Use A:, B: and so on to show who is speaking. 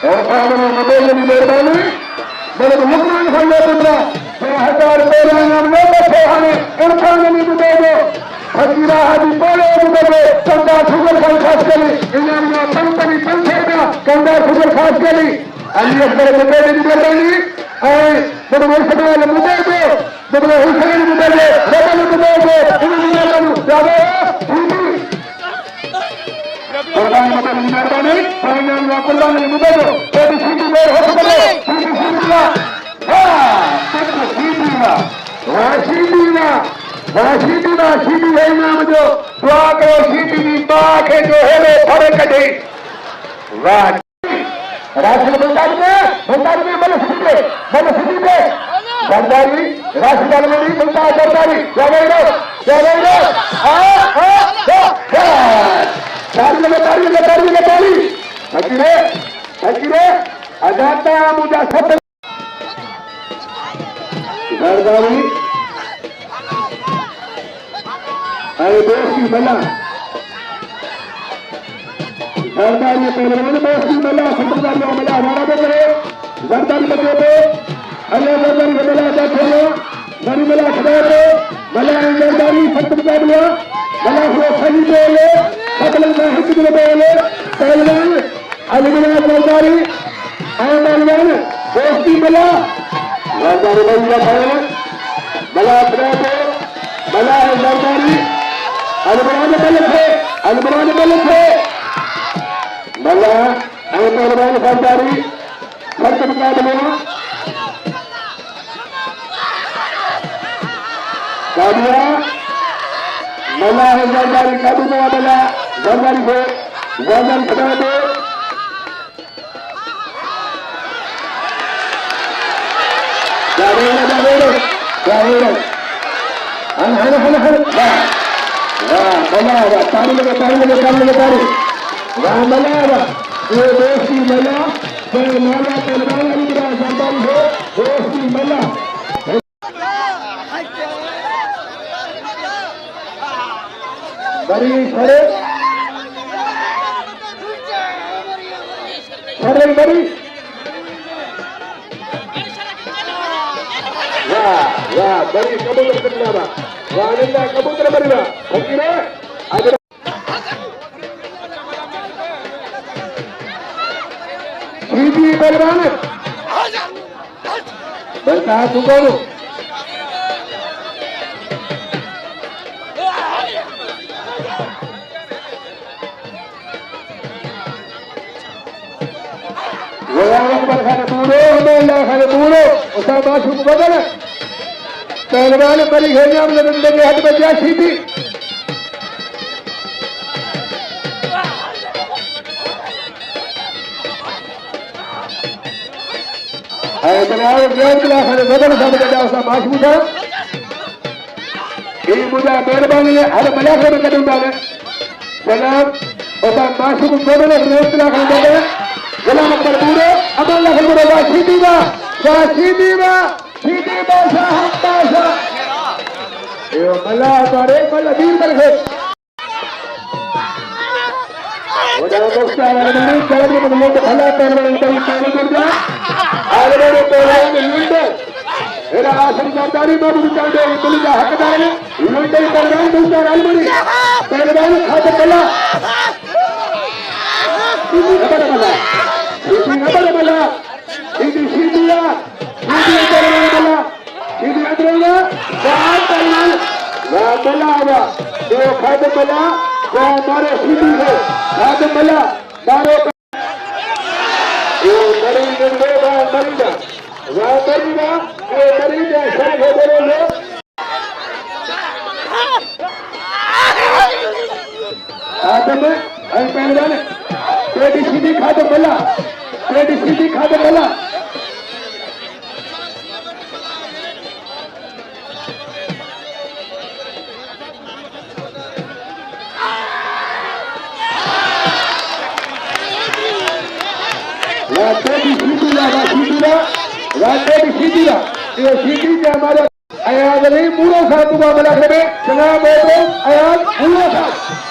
A: मेहरबानी मेरे हुक्म फंडे पुत्रा 1000 रुपये नाम ले बैठे हमें इरफान नहीं दे दो फकीरा हाजी बोले मुझे कंधा सुगर खास करी इनाम में पंपनी पंचेगा कंधा सुगर खास करी अली अकबर मुझे नहीं देनी आए मेरे मुझसे मुझे दो मेरे हुसैन मुझे दे रबल मुझे दो इन्हें करूं जाओ मेहरबानी फाइनल में कुल्ला ने मुझे दो तेरी सीटी में हो सकते सीटी सीटीला सीटीला सीटी है नाम जो दुआ करो सीटी की माँ के जो है वो फर्क कटे वाह राशि बंदारी में बल सीटी पे बंदारी राशि डाल में नहीं बनता बंदारी क्या बोल रहे तारी फकीरे अजाता मुझा सब बंदारी अरे दोस्ती बना बंदारी पहलवान दोस्ती बना संप्रदाय बना हमारा तो करे बंदारी बच्चों पे अल्लाह बंदारी बना बैठे हो बड़ी बना खड़े हो बना बंदारी संप्रदाय बना बना हुआ सही बोले सकल में हित में बोले पहलवान अलीगढ़ बंदारी आए पहलवान दोस्ती बना बंदारी बंदा पहलवान बना खड़े हो बना है बंदारी अलबरान बलख है बला आए पहलवान बंदारी खर्च मुकाबला काबिया मला है बंदारी काबू मुकाबला बंदारी को बंदारी खड़ा दो जावेर हन वाह तारी लगे वाह मला ये दोस्ती मला माला पहलवान अलीगढ़ बंदारी हो दोस्ती मला बड़ी खड़े बड़ी वाह बड़ी कबूतर करना वाह नंदा कबूतर बरीवा फकीरे आज सीधी पहलवान बता तू कौन पूरो उसा माशूक बदल पहलवान बड़ी घेरिया में डंडे के हाथ में क्या सीधी बदल उसा माशूक था ये मुझे मेहरबानी ने हर मलाखरो में कदम डाले जनाब उसा माशूक बदल गुलाम अकबर पूरे अमल लखनऊ सीधी बासा हम बासा यो मल्ला बारे मल्ला वीर बरखे वडा दोस्त आवाज में चल के बदले तो भला पहलवान कहीं पानी कर जा आगे पहलवान लुंडे एरा आसन सरदारी बाबू चल दे पुलिस का हकदार है लुंडे पहलवान दूसरा अलबड़ी पहलवान खाते पला सीधिया खाद मला मारे सीधी है खाद मला मारे पहलवान पेटी सीधी खाद मला सीधी के हमारे अयाज नहीं पूरा साथ मुकाबला करे जनाब अयाज पूरा साथ